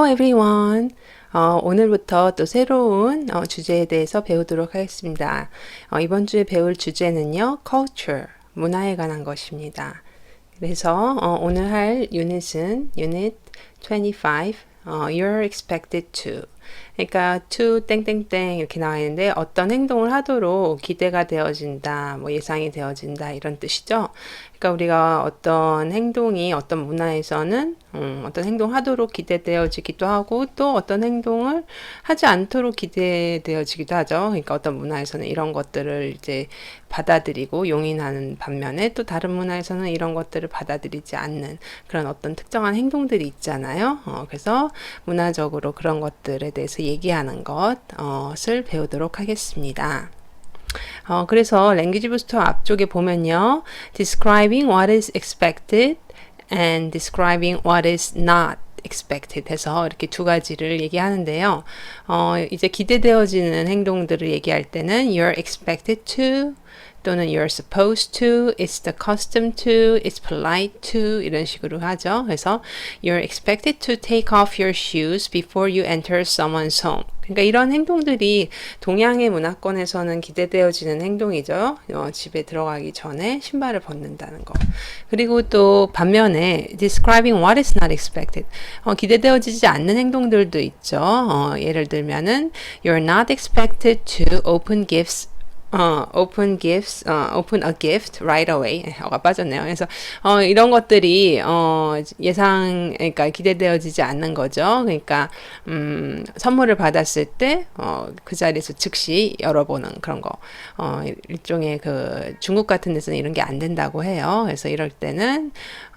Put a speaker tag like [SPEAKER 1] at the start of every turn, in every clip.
[SPEAKER 1] Hello everyone. 오늘부터 또 새로운 주제에 대해서 배우도록 하겠습니다. 이번 주에 배울 주제는요, culture, 문화에 관한 것입니다. 그래서 오늘 할 유닛은 Unit 25, You're expected to. 그러니까 to 땡땡땡 이렇게 나와 있는데 어떤 행동을 하도록 기대가 되어진다, 뭐 예상이 되어진다 이런 뜻이죠. 그러니까 우리가 어떤 행동이 어떤 문화에서는 어떤 행동하도록 기대되어지기도 하고 또 어떤 행동을 하지 않도록 기대되어지기도 하죠. 그러니까 어떤 문화에서는 이런 것들을 이제 받아들이고 용인하는 반면에 또 다른 문화에서는 이런 것들을 받아들이지 않는 그런 어떤 특정한 행동들이 있잖아요. 그래서 문화적으로 그런 것들에 대해서 얘기하는 것을 배우도록 하겠습니다. 그래서 랭귀지 부스터 앞쪽에 보면요. describing what is expected and describing what is not expected 해서 이렇게 두 가지를 얘기하는데요. 이제 기대되어지는 행동들을 얘기할 때는 you're expected to 또는 you're supposed to, it's the custom to, it's polite to 이런 식으로 하죠. 그래서 you're expected to take off your shoes before you enter someone's home. 그러니까 이런 행동들이 동양의 문화권에서는 기대되어지는 행동이죠. 집에 들어가기 전에 신발을 벗는다는 거. 그리고 또 반면에 describing what is not expected. 기대되어지지 않는 행동들도 있죠. 예를 들면은 you're not expected to open a gift right away. 어가 빠졌네요. 그래서, 이런 것들이, 그러니까 기대되어지지 않는 거죠. 그러니까, 선물을 받았을 때, 그 자리에서 즉시 열어보는 그런 거. 일종의 중국 같은 데서는 이런 게 안 된다고 해요. 그래서 이럴 때는,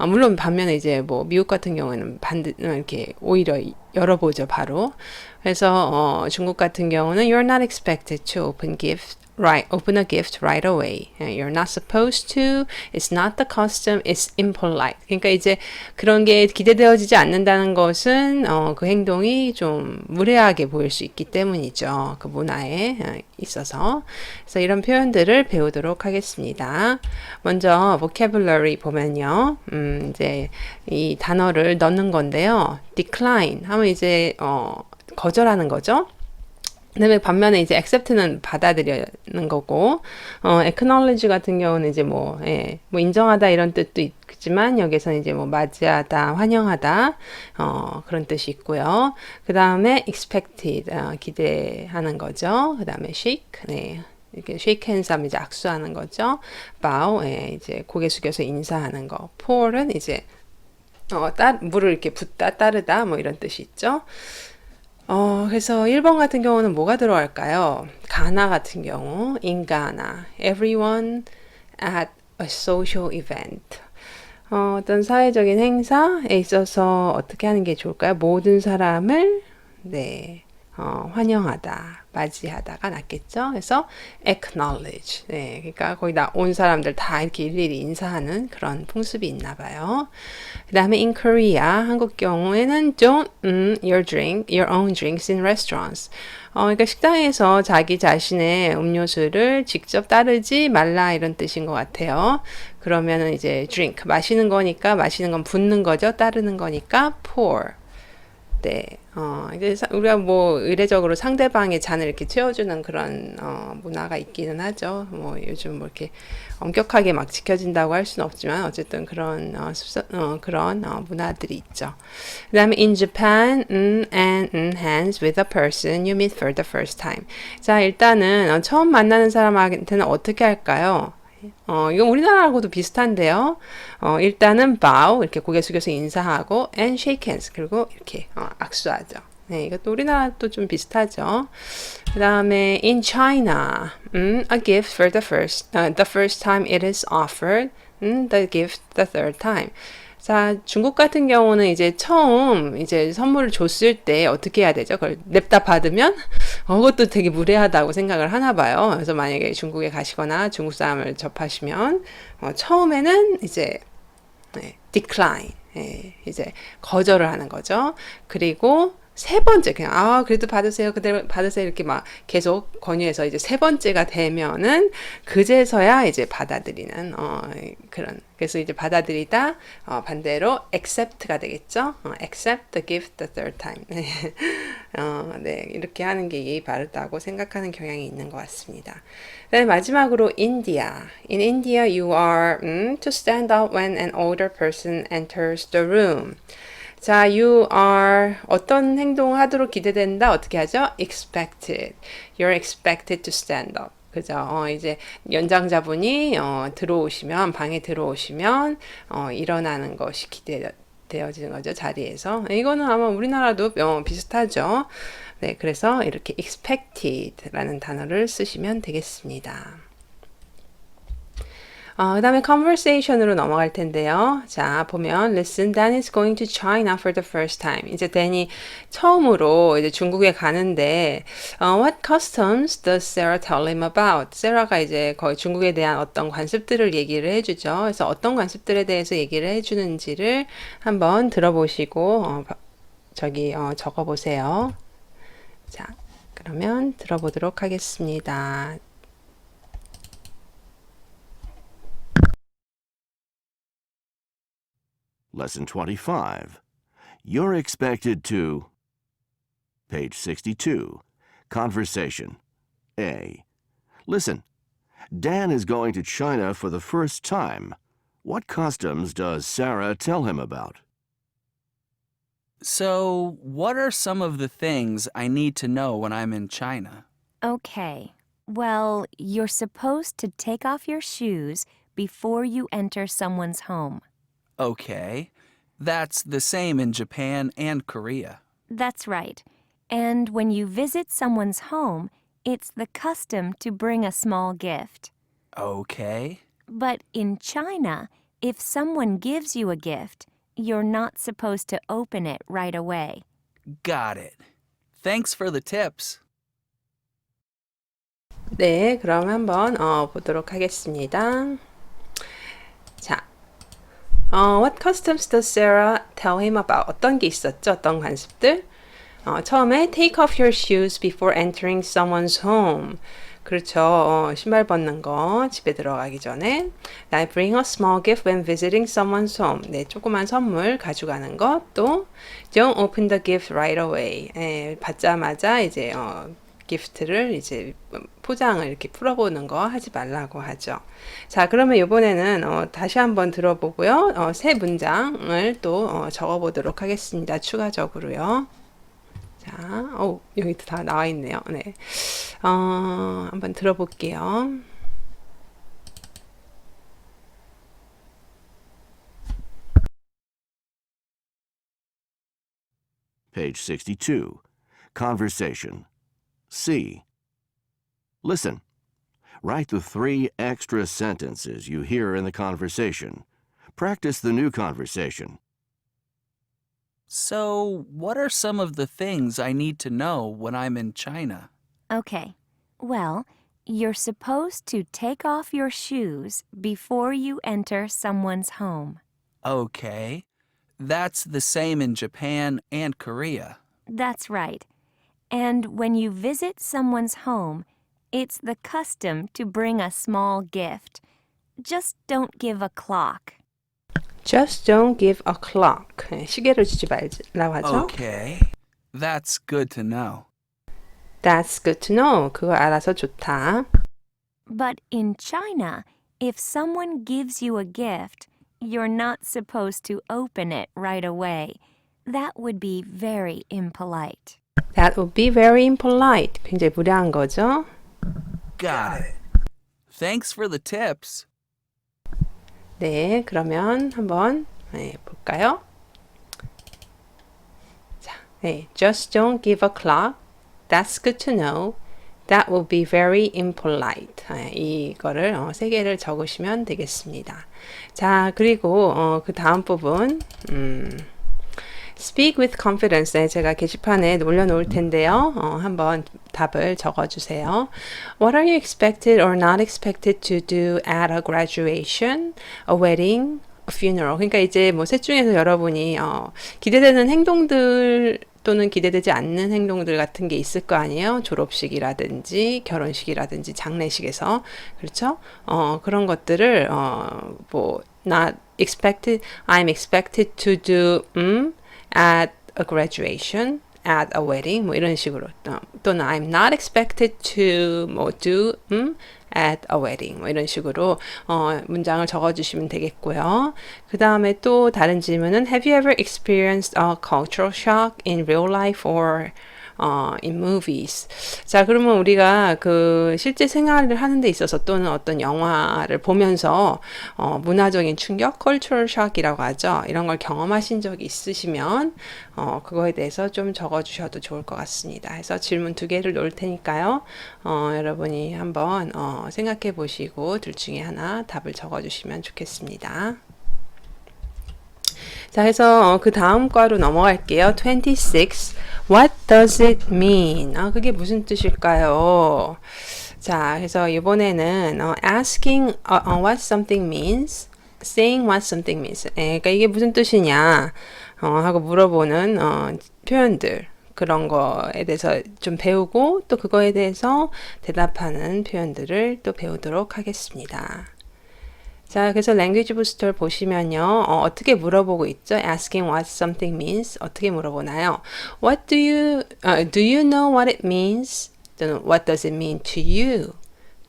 [SPEAKER 1] 물론 반면에 이제 뭐, 미국 같은 경우에는 이렇게 오히려 열어보죠, 바로. 그래서, 중국 같은 경우는 you're not expected to open a gift right away. You're not supposed to. It's not the custom. It's impolite. 그러니까 이제 그런 게 기대되어지지 않는다는 것은 그 행동이 좀 무례하게 보일 수 있기 때문이죠. 그 문화에 있어서. 그래서 이런 표현들을 배우도록 하겠습니다. 먼저 vocabulary 보면요. 이제 이 단어를 넣는 건데요. decline 하면 이제 거절하는 거죠. 그다음에 반면에 이제 accept는 받아들이는 거고, acknowledge 같은 경우는 이제 뭐 인정하다 이런 뜻도 있지만 여기서는 이제 뭐 맞이하다, 환영하다 그런 뜻이 있고요. 그 다음에 expected 기대하는 거죠. 그 다음에 shake 이렇게 shake hands 하면 이제 악수하는 거죠. bow 이제 고개 숙여서 인사하는 거. pour는 이제 물을 이렇게 붓다, 따르다 뭐 이런 뜻이 있죠. 그래서 1번 같은 경우는 뭐가 들어갈까요? 가나 같은 경우, in Ghana, everyone at a social event. 어떤 사회적인 행사에 있어서 어떻게 하는 게 좋을까요? 모든 사람을, 환영하다, 맞이하다가 낫겠죠? 그래서 acknowledge. 그러니까 거기 온 사람들 다 이렇게 일일이 인사하는 그런 풍습이 있나 봐요. 그 다음에 in Korea, 한국 경우에는 don't your own drinks in restaurants. 그러니까 식당에서 자기 자신의 음료수를 직접 따르지 말라 이런 뜻인 것 같아요. 그러면은 이제 drink, 마시는 거니까 마시는 건 붓는 거죠. 따르는 거니까 pour. 이제 우리가 뭐 의례적으로 상대방의 잔을 이렇게 채워주는 그런 문화가 있기는 하죠. 뭐 요즘 뭐 이렇게 엄격하게 막 지켜진다고 할 수는 없지만 어쨌든 그런 문화들이 있죠. 그다음에 in Japan, and hands with a person you meet for the first time. 자, 일단은 처음 만나는 사람한테는 어떻게 할까요? 이건 우리나라하고도 비슷한데요. 일단은 bow, 이렇게 고개 숙여서 인사하고, and shake hands, 그리고 이렇게 악수하죠. 이것도 우리나라도 좀 비슷하죠. 그 다음에 in China, a gift for the first time it is offered, the gift the third time. 자, 중국 같은 경우는 이제 처음 이제 선물을 줬을 때 어떻게 해야 되죠? 그걸 냅다 받으면 그것도 되게 무례하다고 생각을 하나 봐요. 그래서 만약에 중국에 가시거나 중국 사람을 접하시면 처음에는 이제 decline, 이제 거절을 하는 거죠. 그리고 세 번째 그냥 그래도 받으세요 그대로 받으세요 이렇게 막 계속 권유해서 이제 세 번째가 되면은 그제서야 이제 받아들이는 그런 그래서 이제 받아들이다 반대로 accept가 되겠죠. accept the gift the third time. 네. 네 이렇게 하는 게 예의 바르다고 생각하는 경향이 있는 것 같습니다. 네, 마지막으로 India. In India you are to stand up when an older person enters the room. 자, you are 어떤 행동을 하도록 기대된다. 어떻게 하죠? expected. You're expected to stand up. 그죠? 이제 연장자분이 들어오시면 방에 들어오시면 일어나는 것이 기대되어지는 거죠. 자리에서. 이거는 아마 우리나라도 비슷하죠. 네, 그래서 이렇게 expected라는 단어를 쓰시면 되겠습니다. 그 다음에 conversation으로 넘어갈 텐데요. 자, 보면 listen, Dan is going to China for the first time. 이제 Dan이 처음으로 이제 중국에 가는데 what customs does Sarah tell him about? Sarah가 이제 거의 중국에 대한 어떤 관습들을 얘기를 해주죠. 그래서 어떤 관습들에 대해서 얘기를 해주는지를 한번 들어보시고 적어보세요. 자, 그러면 들어보도록 하겠습니다.
[SPEAKER 2] Lesson 25. You're expected to... Page 62. Conversation. A. Listen. Dan is going to China for the first time. What customs does Sarah tell him about?
[SPEAKER 3] So, what are some of the things I need to know when I'm in China?
[SPEAKER 4] Okay. Well, you're supposed to take off your shoes before you enter someone's home.
[SPEAKER 3] Okay. That's the same in Japan and Korea.
[SPEAKER 4] That's right. And when you visit someone's home, it's the custom to bring a small gift.
[SPEAKER 3] Okay.
[SPEAKER 4] But in China, if someone gives you a gift, you're not supposed to open it right away.
[SPEAKER 3] Got it. Thanks for the tips.
[SPEAKER 1] 네, 그럼 한번 보도록 하겠습니다. 자, what customs does Sarah tell him about? 어떤 게 있었죠? 어떤 관습들? 처음에 take off your shoes before entering someone's home. 그렇죠. 신발 벗는 거 집에 들어가기 전에. 그다음에 bring a small gift when visiting someone's home. 네, 조그만 선물 가져가는 것. 또 don't open the gift right away. 받자마자 이제 기프트를 이제 포장을 이렇게 풀어보는 거 하지 말라고 하죠. 자, 그러면 이번에는 다시 한번 들어보고요. 새 문장을 또 적어보도록 하겠습니다. 추가적으로요. 자, 여기도 다 나와 있네요. 네, 한번 들어볼게요.
[SPEAKER 2] Page 62. Conversation. C. Listen. Write the 3 extra sentences you hear in the conversation. Practice the new conversation.
[SPEAKER 3] So, what are some of the things I need to know when I'm in China?
[SPEAKER 4] Okay. Well, you're supposed to take off your shoes before you enter someone's home.
[SPEAKER 3] Okay. That's the same in Japan and Korea.
[SPEAKER 4] That's right. And when you visit someone's home, it's the custom to bring a small gift. Just don't give a clock.
[SPEAKER 1] Just don't give a clock. 시계를 주지 말라고 하죠.
[SPEAKER 3] Okay. That's good to know.
[SPEAKER 1] That's good to know. 그거 알아서 좋다.
[SPEAKER 4] But in China, if someone gives you a gift, you're not supposed to open it right away. That would be very impolite.
[SPEAKER 1] That would be very impolite. 굉장히 무례한 거죠.
[SPEAKER 3] Got it. Thanks for the tips.
[SPEAKER 1] 네, 그러면 한번 볼까요? 자, 네, just don't give a clock. That's good to know. That will be very impolite. 이거를 3개를 적으시면 되겠습니다. 자, 그리고 그 다음 부분 Speak with confidence. 네, 제가 게시판에 올려놓을 텐데요. 한번 답을 적어주세요. What are you expected or not expected to do at a graduation, a wedding, a funeral? 그러니까 이제 뭐 셋 중에서 여러분이 기대되는 행동들도 또는 기대되지 않는 행동들 같은 게 있을 거 아니에요. 졸업식이라든지 결혼식이라든지 장례식에서 그렇죠? 그런 것들을 뭐 not expected, I'm expected to do at a graduation, at a wedding 뭐 이런 식으로 또는 I'm not expected to 뭐 do at a wedding 뭐 이런 식으로 문장을 적어주시면 되겠고요. 그 다음에 또 다른 질문은 Have you ever experienced a cultural shock in real life or in movies? 자, 그러면 우리가 그 실제 생활을 하는 데 있어서 또는 어떤 영화를 보면서 문화적인 충격, cultural shock이라고 하죠. 이런 걸 경험하신 적이 있으시면 그거에 대해서 좀 적어주셔도 좋을 것 같습니다. 그래서 질문 2개를 놓을 테니까요. 여러분이 한번 생각해 보시고 둘 중에 하나 답을 적어주시면 좋겠습니다. 자, 그래서 그 다음 과로 넘어갈게요. 26. What does it mean? 그게 무슨 뜻일까요? 자, 그래서 이번에는 asking what something means, saying what something means. 그러니까 이게 무슨 뜻이냐 하고 물어보는 표현들. 그런 거에 대해서 좀 배우고 또 그거에 대해서 대답하는 표현들을 또 배우도록 하겠습니다. 자, 그래서 language booster 보시면요. 어떻게 물어보고 있죠? asking what something means. 어떻게 물어보나요? What do you know what it means? 또는 what does it mean to you?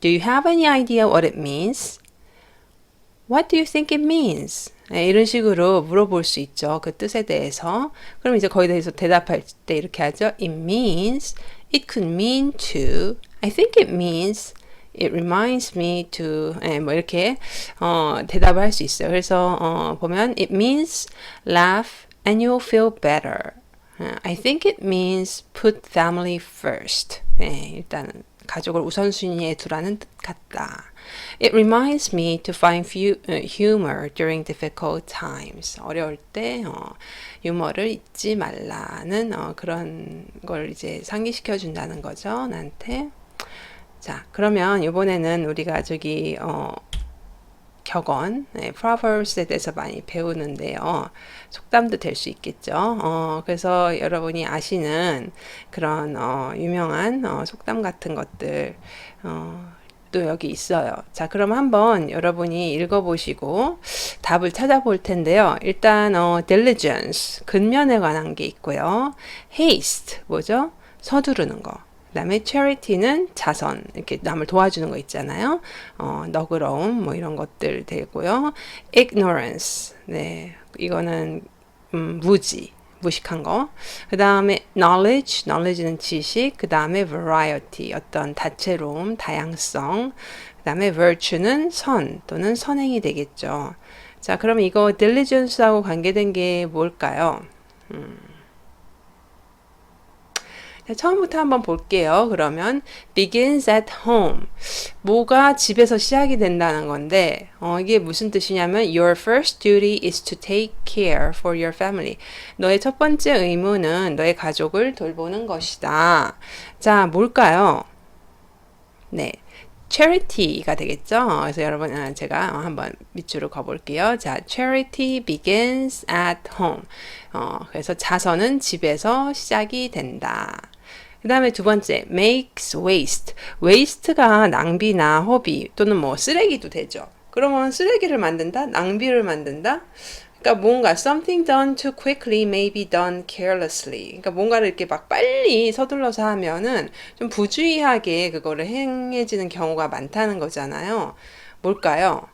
[SPEAKER 1] Do you have any idea what it means? What do you think it means? 네, 이런 식으로 물어볼 수 있죠. 그 뜻에 대해서. 그럼 이제 거기에 대해서 대답할 때 이렇게 하죠. It means, it could mean to, I think it means, It reminds me to 뭐 이렇게 대답을 할 수 있어요. 그래서 보면 It means laugh and you'll feel better. I think it means put family first. 일단 가족을 우선순위에 두라는 뜻 같다. It reminds me to find humor during difficult times. 어려울 때 유머를 잊지 말라는 그런 걸 이제 상기시켜 준다는 거죠. 나한테. 자, 그러면 이번에는 우리가 저기 격언, Proverbs에 대해서 많이 배우는데요. 속담도 될 수 있겠죠. 그래서 여러분이 아시는 그런 유명한 속담 같은 것들 또 여기 있어요. 자, 그럼 한번 여러분이 읽어보시고 답을 찾아볼 텐데요. 일단 diligence, 근면에 관한 게 있고요. haste, 뭐죠? 서두르는 거. 그 다음에 charity는 자선, 이렇게 남을 도와주는 거 있잖아요. 너그러움, 뭐 이런 것들 되고요. ignorance, 네, 이거는 무식한 거. 그 다음에 knowledge는 지식. 그 다음에 variety, 어떤 다채로움, 다양성. 그 다음에 virtue는 선 또는 선행이 되겠죠. 자, 그럼 이거 diligence하고 관계된 게 뭘까요? 처음부터 한번 볼게요. 그러면 begins at home. 뭐가 집에서 시작이 된다는 건데 이게 무슨 뜻이냐면 your first duty is to take care for your family. 너의 첫 번째 의무는 너의 가족을 돌보는 것이다. 자, 뭘까요? 네. charity가 되겠죠. 그래서 여러분 제가 한번 밑줄을 그어볼게요. 자, charity begins at home. 그래서 자선은 집에서 시작이 된다. 그 다음에 두 번째, makes waste. waste가 낭비나 허비 또는 뭐 쓰레기도 되죠. 그러면 쓰레기를 만든다? 낭비를 만든다? 그러니까 뭔가 something done too quickly may be done carelessly. 그러니까 뭔가를 이렇게 막 빨리 서둘러서 하면은 좀 부주의하게 그거를 행해지는 경우가 많다는 거잖아요. 뭘까요?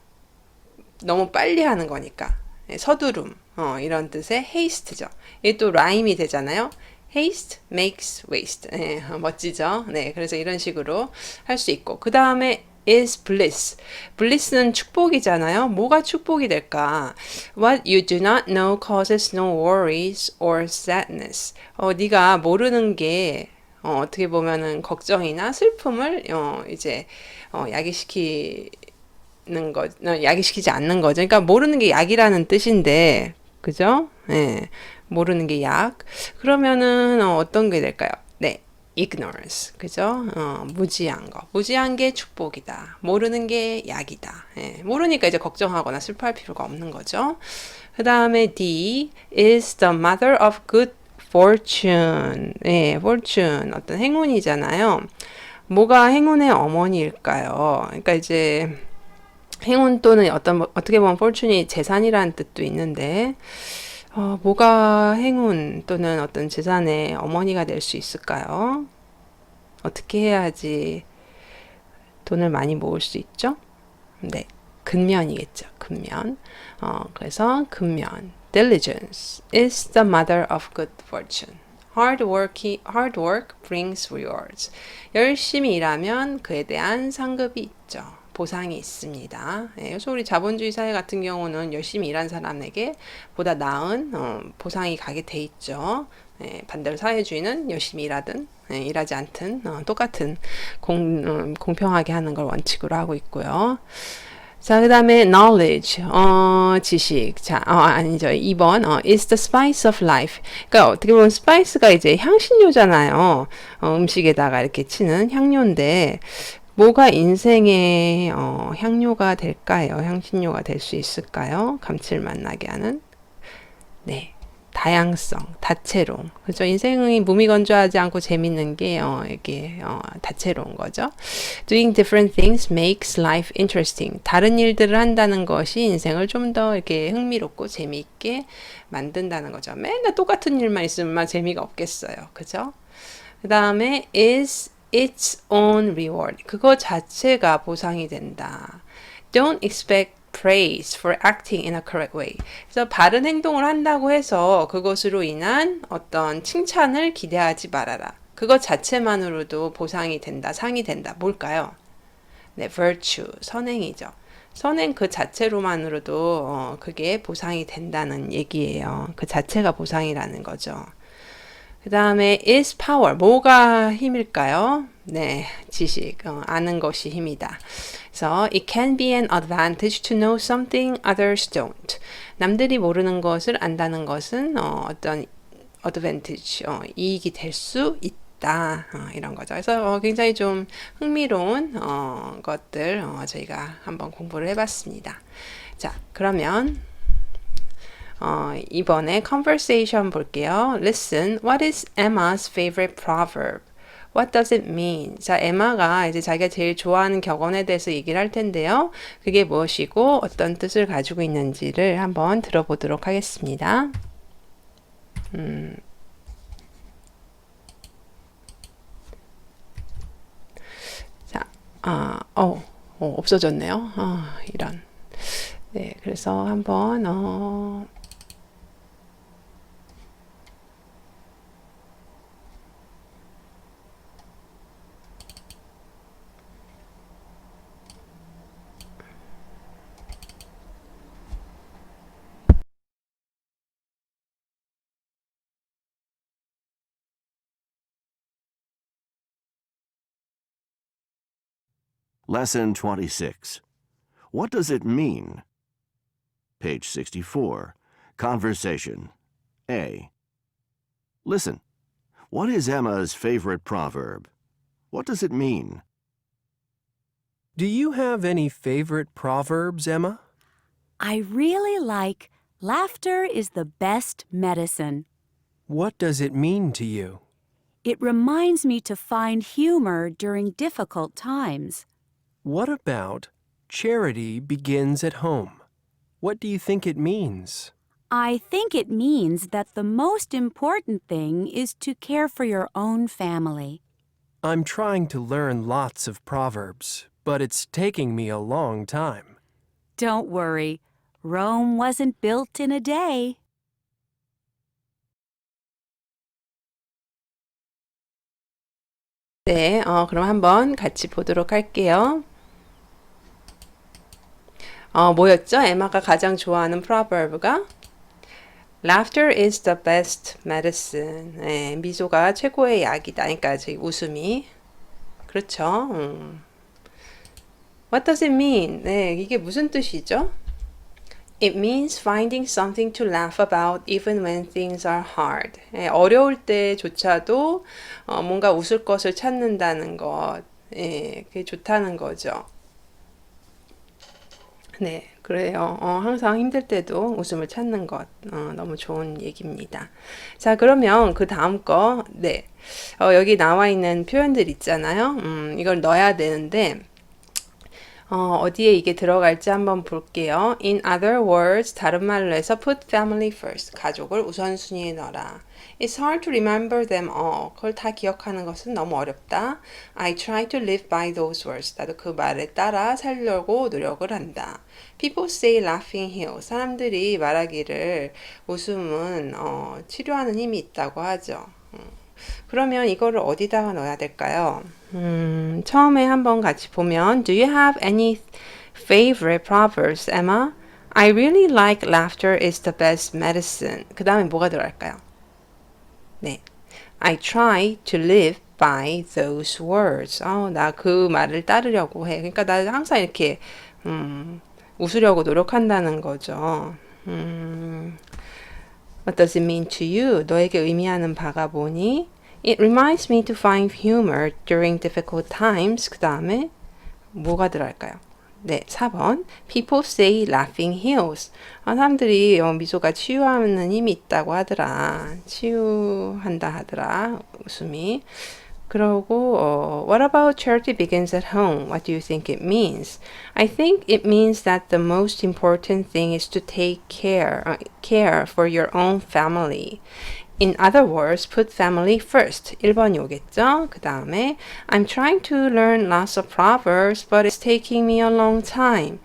[SPEAKER 1] 너무 빨리 하는 거니까. 서두름. 이런 뜻의 haste죠. 이게 또 라임이 되잖아요. haste makes waste. 네, 멋지죠? 네, 그래서 이런 식으로 할 수 있고. 그 다음에 is bliss. bliss는 축복이잖아요. 뭐가 축복이 될까? What you do not know causes no worries or sadness. 네가 모르는 게 어떻게 보면은 걱정이나 슬픔을 이제 야기시키지 않는 거죠. 그러니까 모르는 게 약이라는 뜻인데, 그죠? 네, 모르는 게 약. 그러면은 어떤 게 될까요? 네, ignorance, 그죠? 무지한 거. 무지한 게 축복이다. 모르는 게 약이다. 예, 모르니까 이제 걱정하거나 슬퍼할 필요가 없는 거죠. 그 다음에 D is the mother of good fortune. 네, fortune. 어떤 행운이잖아요. 뭐가 행운의 어머니일까요? 그러니까 이제 행운 또는 어떻게 보면 fortune이 재산이라는 뜻도 있는데, 뭐가 행운 또는 어떤 재산의 어머니가 될 수 있을까요? 어떻게 해야지 돈을 많이 모을 수 있죠? 네, 근면이겠죠. 근면. 그래서 근면. Diligence is the mother of good fortune. Hard work brings rewards. 열심히 일하면 그에 대한 상급이 있죠. 보상이 있습니다. 그래서 우리 자본주의 사회 같은 경우는 열심히 일한 사람에게 보다 나은 보상이 가게 돼 있죠. 반대로 사회주의는 열심히 일하든 일하지 않든 똑같은 공평하게 하는 걸 원칙으로 하고 있고요. 자, 그 다음에 knowledge, 지식. 자, 아니죠. 2번, is the spice of life. 그러니까 어떻게 보면 spice가 이제 향신료잖아요. 음식에다가 이렇게 치는 향료인데, 뭐가 인생의 향료가 될까요? 향신료가 될 수 있을까요? 감칠맛 나게 하는. 네. 다양성, 다채로움. 그죠? 인생이 무미건조하지 않고 재밌는 게 이게 다채로운 거죠. Doing different things makes life interesting. 다른 일들을 한다는 것이 인생을 좀 더 이렇게 흥미롭고 재미있게 만든다는 거죠. 맨날 똑같은 일만 있으면 재미가 없겠어요. 그죠? 그 다음에 is its own reward. 그거 자체가 보상이 된다. Don't expect praise for acting in a correct way. 그래서 바른 행동을 한다고 해서 그것으로 인한 어떤 칭찬을 기대하지 말아라. 그것 자체만으로도 보상이 된다, 상이 된다. 뭘까요? 네, virtue, 선행이죠. 선행 그 자체로만으로도 그게 보상이 된다는 얘기예요. 그 자체가 보상이라는 거죠. 그 다음에 is power. 뭐가 힘일까요? 네, 지식, 아는 것이 힘이다. 그래서 it can be an advantage to know something others don't. 남들이 모르는 것을 안다는 것은 어떤 advantage, 이익이 될 수 있다. 이런 거죠. 그래서 굉장히 좀 흥미로운 것들 저희가 한번 공부를 해봤습니다. 자, 그러면 이번에 conversation 볼게요. Listen, what is Emma's favorite proverb? What does it mean? 자, 에마가 이제 자기가 제일 좋아하는 격언에 대해서 얘기를 할 텐데요. 그게 무엇이고 어떤 뜻을 가지고 있는지를 한번 들어보도록 하겠습니다. 자, 없어졌네요. 이런. 네, 그래서 한번
[SPEAKER 2] Lesson 26. What does it mean? Page 64. Conversation. A. Listen. What is Emma's favorite proverb? What does it mean?
[SPEAKER 5] Do you have any favorite proverbs, Emma?
[SPEAKER 6] I really like laughter is the best medicine.
[SPEAKER 5] What does it mean to you?
[SPEAKER 6] It reminds me to find humor during difficult times.
[SPEAKER 5] What about charity begins at home? What do you think it means?
[SPEAKER 6] I think it means that the most important thing is to care for your own family.
[SPEAKER 5] I'm trying to learn lots of proverbs, but it's taking me a long time.
[SPEAKER 6] Don't worry, Rome wasn't built in a day.
[SPEAKER 1] 네, 그럼 한번 같이 보도록 할게요. 뭐였죠? 에마가 가장 좋아하는 프로버브가 Laughter is the best medicine. 네, 미소가 최고의 약이다. 그러니까 저희 웃음이 그렇죠. What does it mean? 네, 이게 무슨 뜻이죠? It means finding something to laugh about even when things are hard. 예, 어려울 때조차도 뭔가 웃을 것을 찾는다는 것. 예, 그게 좋다는 거죠. 네, 그래요. 항상 힘들 때도 웃음을 찾는 것, 너무 좋은 얘기입니다. 자, 그러면 그 다음 거, 네. 여기 나와 있는 표현들 있잖아요. 이걸 넣어야 되는데, 어디에 이게 들어갈지 한번 볼게요. In other words, 다른 말로 해서 put family first. 가족을 우선순위에 넣어라. It's hard to remember them all. 그걸 다 기억하는 것은 너무 어렵다. I try to live by those words. 나도 그 말에 따라 살려고 노력을 한다. People say laughing heals. 사람들이 말하기를 웃음은 치료하는 힘이 있다고 하죠. 그러면 이거를 어디다가 넣어야 될까요? 처음에 한번 같이 보면 Do you have any favorite proverbs, Emma? I really like laughter is the best medicine. 그 다음에 뭐가 들어갈까요? 네. I try to live by those words. 나 그 말을 따르려고 해. 그러니까 나 항상 이렇게 웃으려고 노력한다는 거죠. What does it mean to you? 너에게 의미하는 바가 뭐니? It reminds me to find humor during difficult times. 그 다음에 뭐가 들어갈까요? 네, 4번. People say laughing heals. 사람들이 미소가 치유하는 힘이 있다고 하더라. 치유한다 하더라. 웃음이. 그러고 What about charity begins at home? What do you think it means? I think it means that the most important thing is to take care for your own family. In other words, put family first. 1번이 오겠죠? 그 다음에 I'm trying to learn lots of proverbs, but it's taking me a long time.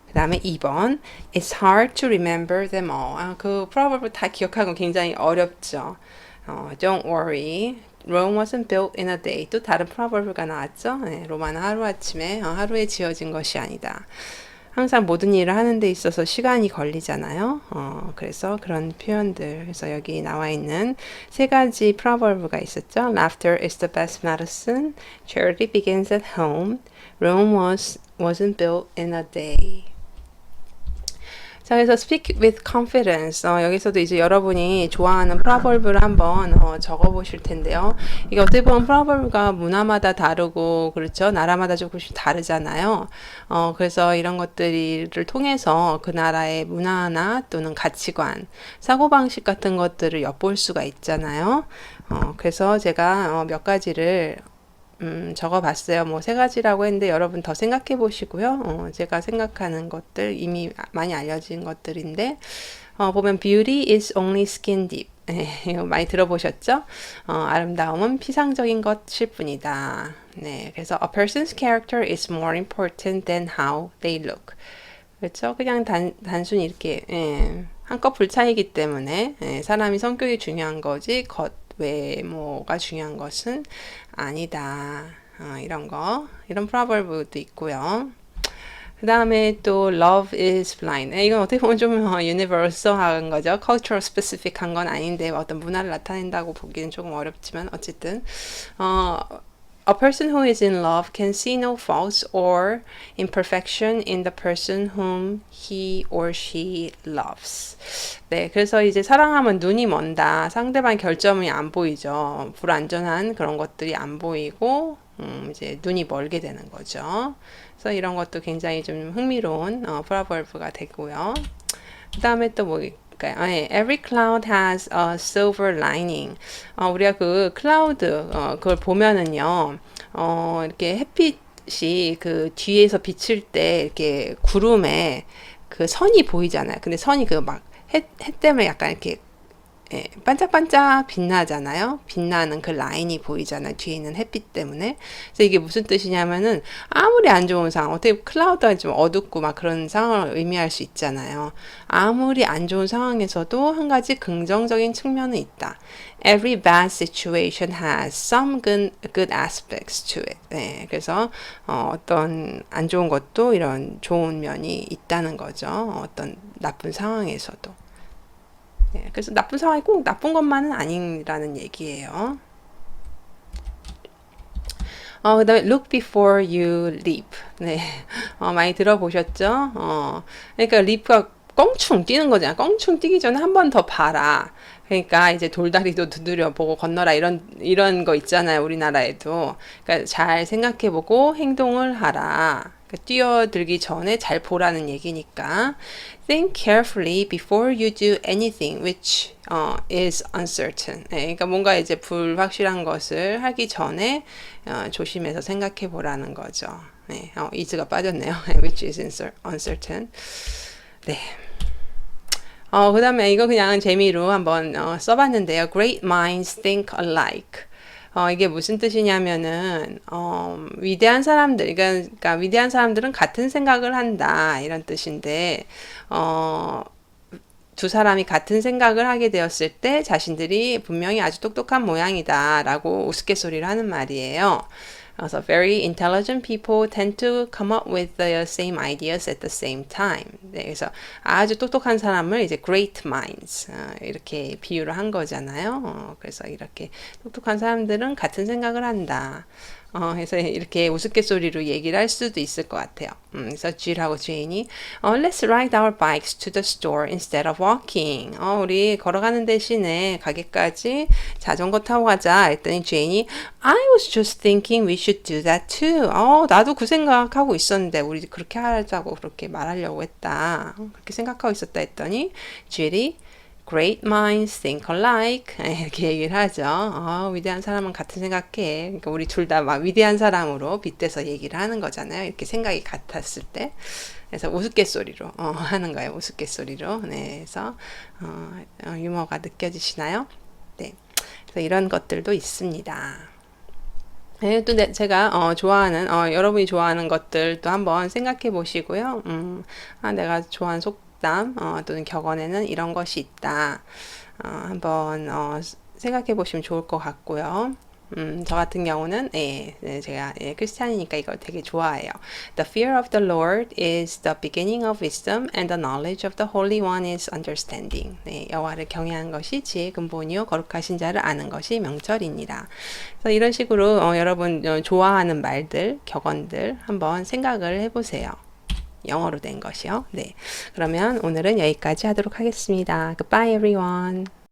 [SPEAKER 1] 그 다음에 2번 It's hard to remember them all. 그 proverb 다 기억하고 굉장히 어렵죠. Don't worry. Rome wasn't built in a day. 또 다른 proverb가 나왔죠? 네, 로마는 하루아침에 하루에 지어진 것이 아니다. 항상 모든 일을 하는 데 있어서 시간이 걸리잖아요. 그래서 그런 표현들. 그래서 여기 나와 있는 세 가지 proverb가 있었죠. Laughter is the best medicine. Charity begins at home. Rome wasn't built in a day. 자, 그래서 speak with confidence. 여기서도 이제 여러분이 좋아하는 proverb를 한번 적어 보실 텐데요. 이게 어떻게 보면 proverb가 문화마다 다르고, 그렇죠? 나라마다 조금씩 다르잖아요. 그래서 이런 것들을 통해서 그 나라의 문화나 또는 가치관, 사고방식 같은 것들을 엿볼 수가 있잖아요. 그래서 제가 몇 가지를 적어봤어요. 뭐 세 가지라고 했는데 여러분 더 생각해 보시고요. 제가 생각하는 것들 이미 많이 알려진 것들인데 보면 Beauty is only skin deep. 이거 많이 들어보셨죠? 아름다움은 피상적인 것일 뿐이다. 네, 그래서 A person's character is more important than how they look. 그렇죠? 그냥 단순히 이렇게 한꺼풀 차이기 때문에 사람이 성격이 중요한 거지 외모가 중요한 것은 아니다. 이런 proverb도 있고요. 그 다음에 또 love is blind. 이건 어떻게 보면 좀 universal한 거죠. cultural specific한 건 아닌데 어떤 문화를 나타낸다고 보기는 조금 어렵지만 어쨌든 A person who is in love can see no faults or imperfection in the person whom he or she loves. 네, 그래서 이제 사랑하면 눈이 먼다. 상대방 결점이 안 보이죠. 불완전한 그런 것들이 안 보이고 이제 눈이 멀게 되는 거죠. 그래서 이런 것도 굉장히 좀 흥미로운 proverb가 되고요. 그 다음에 또 Every cloud has a silver lining. 우리가 그 클라우드 그걸 보면은요, 이렇게 햇빛이 그 뒤에서 비칠 때 이렇게 구름에 그 선이 보이잖아요. 근데 선이 그 막 해 때문에 약간 이렇게 반짝반짝 빛나잖아요. 빛나는 그 라인이 보이잖아요. 뒤에 있는 햇빛 때문에. 그래서 이게 무슨 뜻이냐면은 아무리 안 좋은 상황, 어떻게 클라우드가 좀 어둡고 막 그런 상황을 의미할 수 있잖아요. 아무리 안 좋은 상황에서도 한 가지 긍정적인 측면은 있다. Every bad situation has some good aspects to it. 네, 그래서 어떤 안 좋은 것도 이런 좋은 면이 있다는 거죠. 어떤 나쁜 상황에서도. 네, 그래서 나쁜 상황이 꼭 나쁜 것만은 아니라는 얘기예요. 그 다음에 look before you leap. 네, 많이 들어보셨죠? 그러니까 leap가 껑충 뛰는 거잖아. 껑충 뛰기 전에 한 번 더 봐라. 그러니까 이제 돌다리도 두드려 보고 건너라 이런 거 있잖아요. 우리나라에도. 그러니까 잘 생각해 보고 행동을 하라. 뛰어들기 전에 잘 보라는 얘기니까. Think carefully before you do anything which is uncertain. 네, 그러니까 뭔가 이제 불확실한 것을 하기 전에 조심해서 생각해 보라는 거죠. 네, is가 빠졌네요. which is uncertain. 네. 그 다음에 이거 그냥 재미로 한번 써봤는데요. Great minds think alike. 이게 무슨 뜻이냐면은, 위대한 사람들, 그러니까 위대한 사람들은 같은 생각을 한다, 이런 뜻인데, 두 사람이 같은 생각을 하게 되었을 때 자신들이 분명히 아주 똑똑한 모양이다, 라고 우스갯소리를 하는 말이에요. So very intelligent people tend to come up with the same ideas at the same time. 네, 그래서 아주 똑똑한 사람을 이제 great minds 이렇게 비유를 한 거잖아요. 그래서 이렇게 똑똑한 사람들은 같은 생각을 한다. 그래서 이렇게 우스갯소리로 얘기를 할 수도 있을 것 같아요. 그래서 Jill하고 Jane이 Let's ride our bikes to the store instead of walking. 우리 걸어가는 대신에 가게까지 자전거 타고 가자. 했더니 Jane이 I was just thinking we should do that too. 나도 그 생각하고 있었는데 우리 그렇게 하자고 그렇게 말하려고 했다. 그렇게 생각하고 있었다 했더니 Jill이 Great minds think alike. 이렇게 얘기를 하죠. 위대한 사람은 같은 생각해. 그러니까 우리 둘 다 막 위대한 사람으로 빗대서 얘기를 하는 거잖아요. 이렇게 생각이 같았을 때. 그래서 우스갯소리로 하는 거예요. 우스갯소리로. 네, 그래서 유머가 느껴지시나요? 네. 그래서 이런 것들도 있습니다. 네, 또 제가 좋아하는 여러분이 좋아하는 것들도 한번 생각해 보시고요. 내가 좋아하는 또는 격언에는 이런 것이 있다. 한번 생각해 보시면 좋을 것 같고요. 저 같은 경우는 제가 크리스찬이니까 이걸 되게 좋아해요. The fear of the Lord is the beginning of wisdom, and the knowledge of the Holy One is understanding. 네, 여호와를 경외하는 것이 지혜의 근본이요 거룩하신 자를 아는 것이 명철이니라. 그래서 이런 식으로 여러분 좋아하는 말들, 격언들 한번 생각을 해보세요. 영어로 된 것이요. 네. 그러면 오늘은 여기까지 하도록 하겠습니다. Goodbye, everyone.